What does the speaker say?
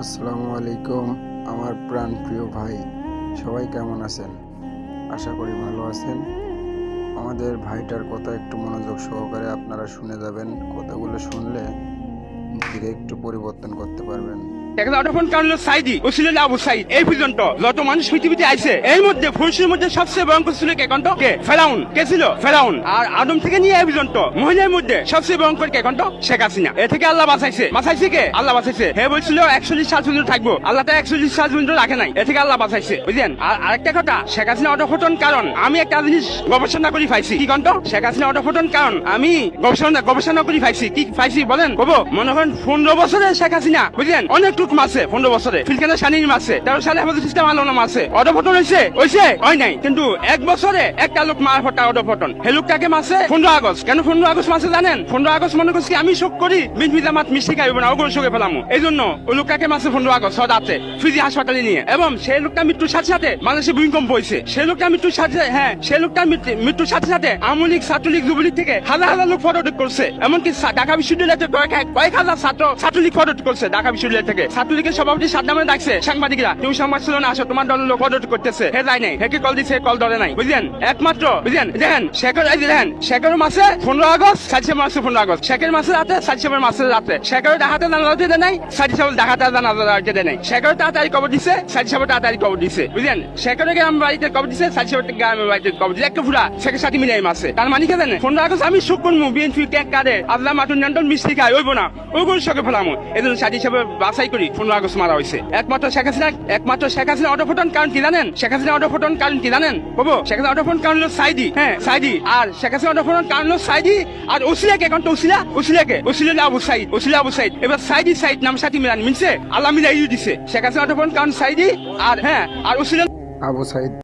আসসালামু আলাইকুম আমার প্রাণ প্রিয় ভাই, সবাই কেমন আছেন? আশা করি ভালো আছেন। আমাদের ভাইটার কথা একটু মনোযোগ সহকারে আপনারা শুনে যাবেন। কথাগুলো শুনলে ধীরে একটু পরিবর্তন করতে পারবেন। এখন কারণ সাইদি ও ছিল আবু সাইদ। এই পর্যন্ত যত মানুষ পৃথিবীতে আইছে এর মধ্যে পুরুষের মধ্যে সবচেয়ে ভয়ঙ্কর ছিল কে কণ্ঠ? কে? ফেরাউন। কে ছিল? ফেরাউন। আর আদম থেকে নিয়ে এই পর্যন্ত মহিলার মধ্যে সবচেয়ে ভয়ঙ্কর কে কণ্ঠ? শেখ হাসিনা। এ থেকে আল্লাহ বাঁচাইছে। বাঁচাইছে কে? আল্লাহ বাঁচাইছে। হে বলছিল 41 সাল পর্যন্ত থাকবো, আল্লাহ তো 41 সাল পর্যন্ত রাখে নাই। এ থেকে আল্লাহ বাঁচাইছে, বুঝলেন? আর আরেকটা কথা, শেখ হাসিনা অটোফোটন কারণ আমি একটা জিনিস গবেষণা করে পাইছি। কি কণ্ঠ? শেখ হাসিনা অটোফোটন কারণ আমি গবেষণা করে পাইছি। কি পাইছি বলেন? কব মনে করেন 15 বছরে শেখ হাসিনা, বুঝলেন, অনেক টুক মারছে। 15 বছরে ফিলখানা সানির মারছে, 13 সালে আমাদের সিস্টেম আলোনা মারছে। অটোফোটন হয়েছে হয় নাই, কিন্তু 1 বছরে একটা লোক মার ফটা অটোফোটন। হে লোকটাকে মারছে 15 আগস্ট। কেন 15 আগস্ট মারছে জানেন? 15 আগস্ট মনে করছি আমি শোক করি, বিন জামাত মিষ্টি খাইব না, ওগুলো শোকে ফেলাম। এই জন্য ওই লোকটাকে মারছে 15 আগস্ট রাতে ফিজি হাসপাতালে নিয়ে। এবং সেই লোকটা মৃত্যুর সাথে সাথে বাংলাদেশে ভূমিকম্প হয়েছে। সেই লোকটা মৃত্যুর সাথে সেই লোকটার মৃত্যুর সাথে সাথে আওয়ামী লীগ, ছাত্রলীগ, যুবলীগ থেকে হাজার হাজার লোক পদত্যাগ করছে। এমনকি ঢাকা বিশ্ববিদ্যালয় থেকে কয়েক হাজার ছাত্রলীগ পদত্যাগ করছে। ঢাকা বিশ্ববিদ্যালয় থেকে ছাত্রলীগের সভাপতি সাদ্দামে ডাকছে সাংবাদিকরা, তুমি সংবাদ ছিল না, আসো তোমার দলের লোক পদত্যাগ করতেছে। হে যায় নাই, হেকে কল দিচ্ছে, কল ধরে নাই, বুঝলেন? একমাত্র বুঝলেন, দেখেন শেখের মাসে 15 আগস্ট, সাজিসের মাসে 15 আগস্ট, শেখের মাসে রাতে, সাজিসের মাসে রাতে। শেখের ডাকাতে জানাতে দেয় নাই, সাজিসের ডাকাতে জানাতে দেয় নাই। শেখের তাড়াতাড়ি কবর দিছে, সাজিসের তাড়াতাড়ি কবর দিছে, বুঝলেন? শেখের গ্রাম বাড়িতে কবর দিছে, সাজিসের গ্রামের বাড়িতে কবর দিছে। একটা ফুরা শেখের সাথে মিলাই মাসে। তার মানে কি জানেন? 15 আগস্ট আমি সুখ করবো, বিএনপি ট্যাগ কাটে, আল্লাহ মাটুন নিয়ন্ত্রণ মিষ্টি খায়, ওইব না, ওইগুলো শোকে ফেলামো। এই জন্য সাজি হিসাবে বাছাই করি 15 আগস্ট মারা হয়েছে। একমাত্র শেখ হাসিনা অটোফোটন কারণ কি জানেন? শেখ হাসিনা অটোফোটন কারণ কি জানেন? বলবো, শেখ হাসিনা অটোফোটন কারণ হলো সাইদি। হ্যাঁ, সাইদি। আর শেখ হাসিনা অটোফোটন কারণ হলো সাইদি। আর ওসিলাকে এখন তো ওসিলা আবু সাইদ। এবার সাইদি নাম সাথে মিলান মিলছে, আল্লাহ মিলাই দিছে। শেখ হাসিনা অটোফোটন কারণ সাইদি। আর হ্যাঁ, আর ওসিলা আবু সাইদ।